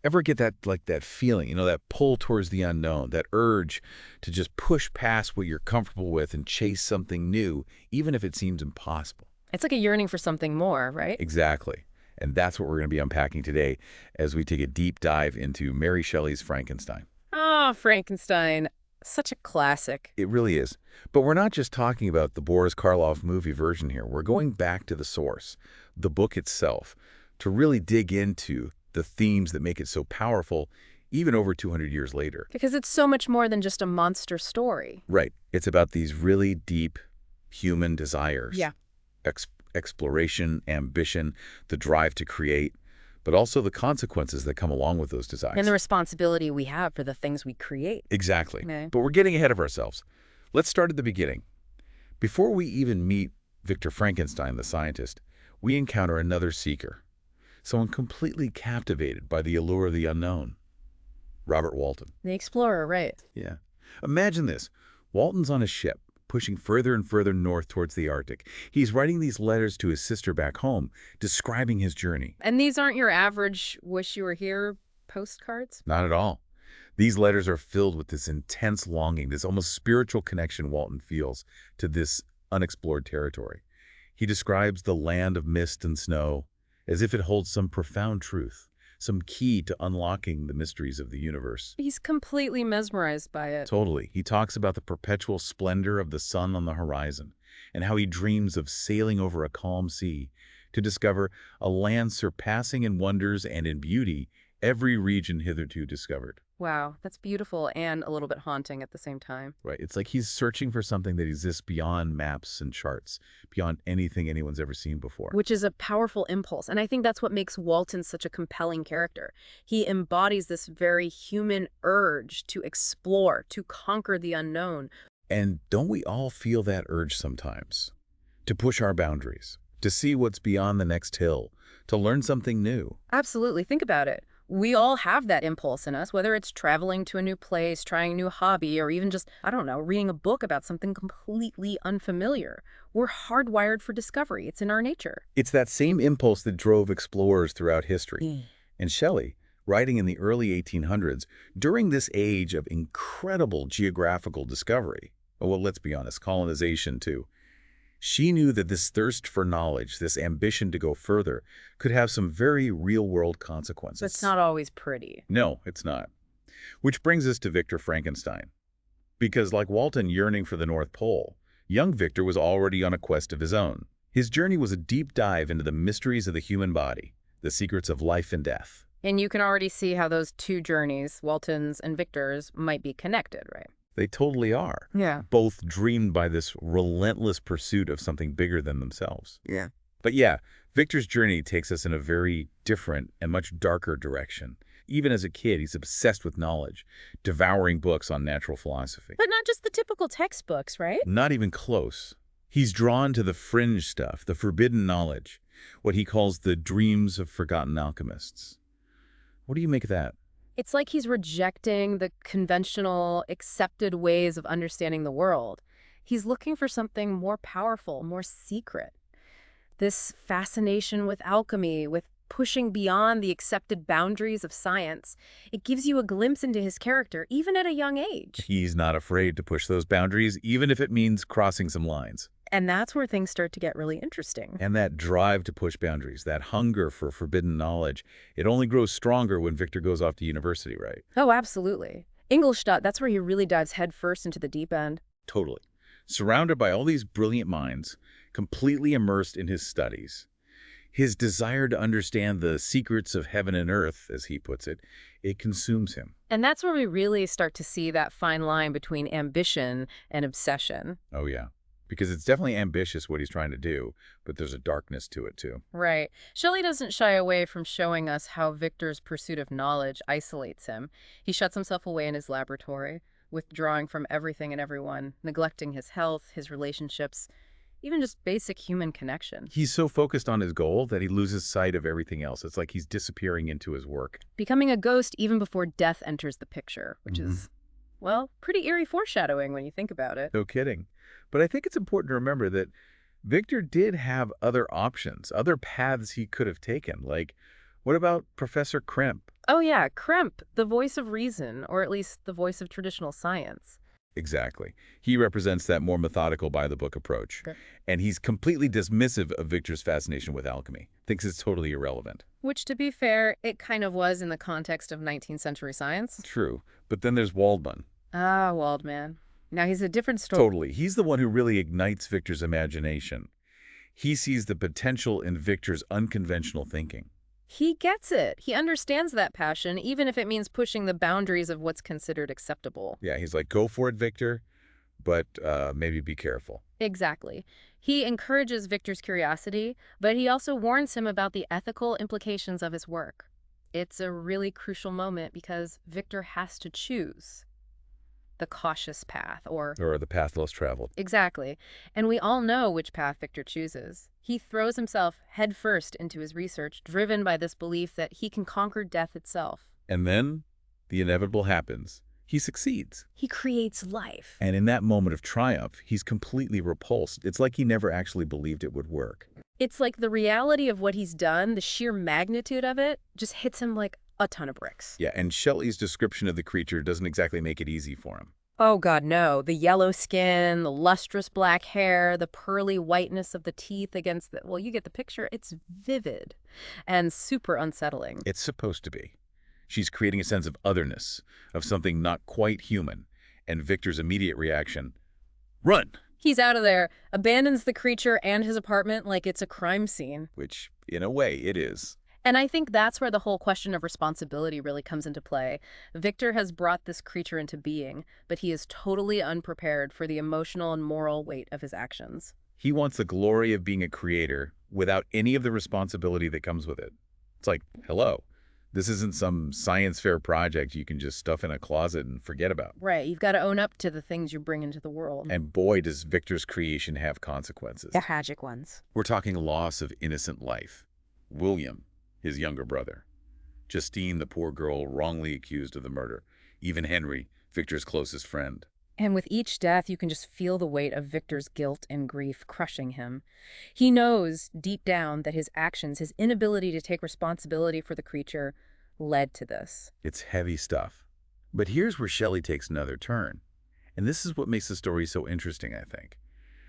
Ever get that, like, that feeling, that pull towards the unknown, that urge to just push past what you're comfortable with and chase something new, even if it seems impossible? It's like a yearning for something more, right? Exactly. And that's what we're going to be unpacking today as we take a deep dive into Mary Shelley's Frankenstein. Ah, Frankenstein. Such a classic. It really is. But we're not just talking about the Boris Karloff movie version here. We're going back to the source, the book itself, to really dig into the themes that make it so powerful, even over 200 years later. Because it's so much more than just a monster story. Right. It's about these really deep human desires. Yeah. Exploration, ambition, the drive to create, but also the consequences that come along with those desires. And the responsibility we have for the things we create. Exactly. Okay. But we're getting ahead of ourselves. Let's start at the beginning. Before we even meet Victor Frankenstein, the scientist, we encounter another seeker, someone completely captivated by the allure of the unknown. Robert Walton. The explorer, right. Yeah. Imagine this. Walton's on a ship, pushing further and further north towards the Arctic. He's writing these letters to his sister back home, describing his journey. And these aren't your average wish you were here postcards? Not at all. These letters are filled with this intense longing, this almost spiritual connection Walton feels to this unexplored territory. He describes the land of mist and snow as if it holds some profound truth, some key to unlocking the mysteries of the universe. He's completely mesmerized by it. Totally. He talks about the perpetual splendor of the sun on the horizon and how he dreams of sailing over a calm sea to discover a land surpassing in wonders and in beauty every region hitherto discovered. Wow, that's beautiful and a little bit haunting at the same time. Right. It's like he's searching for something that exists beyond maps and charts, beyond anything anyone's ever seen before. Which is a powerful impulse. And I think that's what makes Walton such a compelling character. He embodies this very human urge to explore, to conquer the unknown. And don't we all feel that urge sometimes? To push our boundaries, to see what's beyond the next hill, to learn something new. Absolutely. Think about it. We all have that impulse in us, whether it's traveling to a new place, trying a new hobby, or even just, I don't know, reading a book about something completely unfamiliar. We're hardwired for discovery. It's in our nature. It's that same impulse that drove explorers throughout history. Mm. And Shelley, writing in the early 1800s, during this age of incredible geographical discovery, well, let's be honest, colonization too, she knew that this thirst for knowledge, this ambition to go further, could have some very real-world consequences. But it's not always pretty. No, it's not. Which brings us to Victor Frankenstein. Because like Walton yearning for the North Pole, young Victor was already on a quest of his own. His journey was a deep dive into the mysteries of the human body, the secrets of life and death. And you can already see how those two journeys, Walton's and Victor's, might be connected, right? They totally are. Yeah. Both dreamed by this relentless pursuit of something bigger than themselves. Yeah. But yeah, Victor's journey takes us in a very different and much darker direction. Even as a kid, he's obsessed with knowledge, devouring books on natural philosophy. But not just the typical textbooks, right? Not even close. He's drawn to the fringe stuff, the forbidden knowledge, what he calls the dreams of forgotten alchemists. What do you make of that? It's like he's rejecting the conventional, accepted ways of understanding the world. He's looking for something more powerful, more secret. This fascination with alchemy, with pushing beyond the accepted boundaries of science, it gives you a glimpse into his character, even at a young age. He's not afraid to push those boundaries, even if it means crossing some lines. And that's where things start to get really interesting. And that drive to push boundaries, that hunger for forbidden knowledge, it only grows stronger when Victor goes off to university, right? Oh, absolutely. Ingolstadt, that's where he really dives headfirst into the deep end. Totally. Surrounded by all these brilliant minds, completely immersed in his studies. His desire to understand the secrets of heaven and earth, as he puts it, it consumes him. And that's where we really start to see that fine line between ambition and obsession. Oh, yeah. Because it's definitely ambitious what he's trying to do, but there's a darkness to it, too. Right. Shelley doesn't shy away from showing us how Victor's pursuit of knowledge isolates him. He shuts himself away in his laboratory, withdrawing from everything and everyone, neglecting his health, his relationships, even just basic human connection. He's so focused on his goal that he loses sight of everything else. It's like he's disappearing into his work. Becoming a ghost even before death enters the picture, which is, well, pretty eerie foreshadowing when you think about it. No kidding. But I think it's important to remember that Victor did have other options, other paths he could have taken. Like, what about Professor Krimp? Oh yeah, Kremp, the voice of reason, or at least the voice of traditional science. Exactly. He represents that more methodical by-the-book approach. Okay. And he's completely dismissive of Victor's fascination with alchemy, thinks it's totally irrelevant. Which, to be fair, it kind of was in the context of 19th century science. True. But then there's Waldman. Ah, Waldman. Now he's a different story. Totally. He's the one who really ignites Victor's imagination. He sees the potential in Victor's unconventional thinking. He gets it. He understands that passion, even if it means pushing the boundaries of what's considered acceptable. Yeah, he's like, go for it, Victor, but maybe be careful. Exactly. He encourages Victor's curiosity, but he also warns him about the ethical implications of his work. It's a really crucial moment because Victor has to choose the cautious path, or the path less traveled. exactly. And we all know which path Victor chooses. He throws himself headfirst into his research, driven by this belief that he can conquer death itself. And then the inevitable happens. He succeeds. He creates life. And in that moment of triumph, he's completely repulsed. It's like he never actually believed it would work. It's like the reality of what he's done, the sheer magnitude of it, just hits him like a ton of bricks. Yeah, and Shelley's description of the creature doesn't exactly make it easy for him. Oh, God, no. The yellow skin, the lustrous black hair, the pearly whiteness of the teeth against the... Well, you get the picture. It's vivid and super unsettling. It's supposed to be. She's creating a sense of otherness, of something not quite human. And Victor's immediate reaction, run! He's out of there, abandons the creature and his apartment like it's a crime scene. Which, in a way, it is. And I think that's where the whole question of responsibility really comes into play. Victor has brought this creature into being, but he is totally unprepared for the emotional and moral weight of his actions. He wants the glory of being a creator without any of the responsibility that comes with it. It's like, hello, this isn't some science fair project you can just stuff in a closet and forget about. Right, you've got to own up to the things you bring into the world. And boy, does Victor's creation have consequences. The tragic ones. We're talking loss of innocent life. William, his younger brother. Justine, the poor girl wrongly accused of the murder. Even Henry, Victor's closest friend. And with each death, you can just feel the weight of Victor's guilt and grief crushing him. He knows, deep down, that his actions, his inability to take responsibility for the creature, led to this. It's heavy stuff. But here's where Shelley takes another turn. And this is what makes the story so interesting, I think.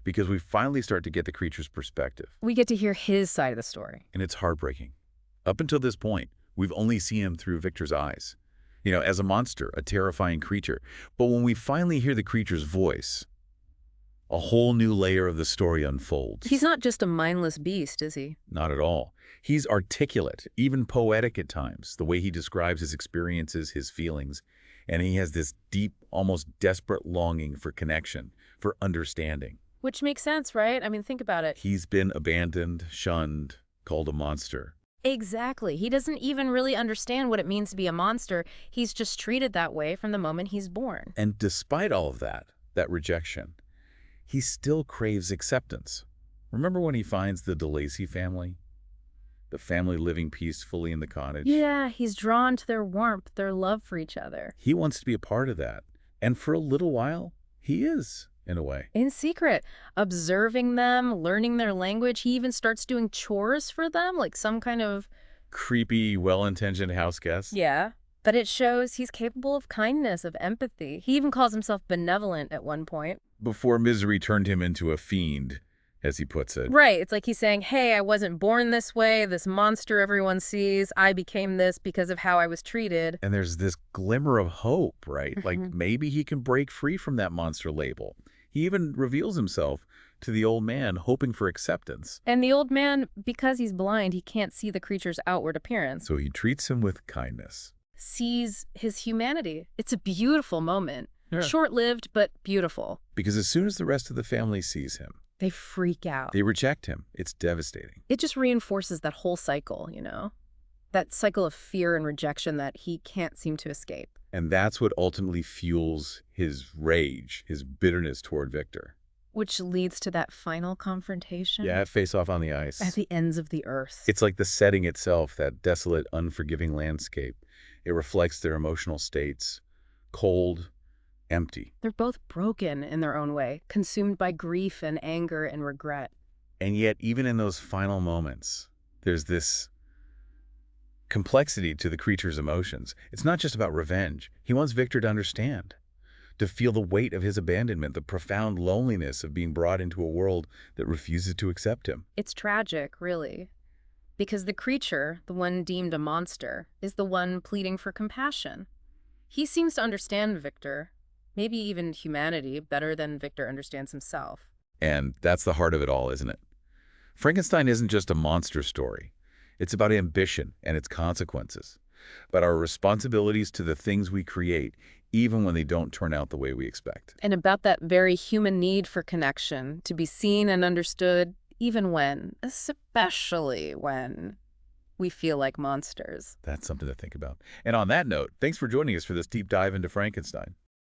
Because we finally start to get the creature's perspective. We get to hear his side of the story. And it's heartbreaking. Up until this point, we've only seen him through Victor's eyes. You know, as a monster, a terrifying creature. But when we finally hear the creature's voice, a whole new layer of the story unfolds. He's not just a mindless beast, is he? Not at all. He's articulate, even poetic at times, the way he describes his experiences, his feelings. And he has this deep, almost desperate longing for connection, for understanding. Which makes sense, right? I mean, think about it. He's been abandoned, shunned, called a monster. Exactly. He doesn't even really understand what it means to be a monster. He's just treated that way from the moment he's born. And despite all of that rejection, he still craves acceptance. Remember when he finds the DeLacy family? The family living peacefully in the cottage? Yeah, he's drawn to their warmth, their love for each other. He wants to be a part of that. And for a little while, he is, in a way. In secret, observing them, learning their language. He even starts doing chores for them, like some kind of... creepy, well-intentioned house guest. Yeah. But it shows he's capable of kindness, of empathy. He even calls himself benevolent at one point. Before misery turned him into a fiend, as he puts it. Right. It's like he's saying, hey, I wasn't born this way, this monster everyone sees. I became this because of how I was treated. And there's this glimmer of hope, right? Like maybe he can break free from that monster label. He even reveals himself to the old man, hoping for acceptance. And the old man, because he's blind, he can't see the creature's outward appearance. So he treats him with kindness. Sees his humanity. It's a beautiful moment. Yeah. Short-lived, but beautiful. Because as soon as the rest of the family sees him, they freak out. They reject him. It's devastating. It just reinforces that whole cycle, you know? That cycle of fear and rejection that he can't seem to escape. And that's what ultimately fuels his rage, his bitterness toward Victor. Which leads to that final confrontation. Yeah, face off on the ice. At the ends of the earth. It's like the setting itself, that desolate, unforgiving landscape. It reflects their emotional states. Cold, empty. They're both broken in their own way, consumed by grief and anger and regret. And yet, even in those final moments, there's this complexity to the creature's emotions. It's not just about revenge. He wants Victor to understand, to feel the weight of his abandonment, the profound loneliness of being brought into a world that refuses to accept him. It's tragic, really, because the creature, the one deemed a monster, is the one pleading for compassion. He seems to understand Victor, maybe even humanity, better than Victor understands himself. And that's the heart of it all, isn't it? Frankenstein isn't just a monster story. It's about ambition and its consequences, but our responsibilities to the things we create, even when they don't turn out the way we expect. And about that very human need for connection, to be seen and understood, even when, especially when, we feel like monsters. That's something to think about. And on that note, thanks for joining us for this deep dive into Frankenstein.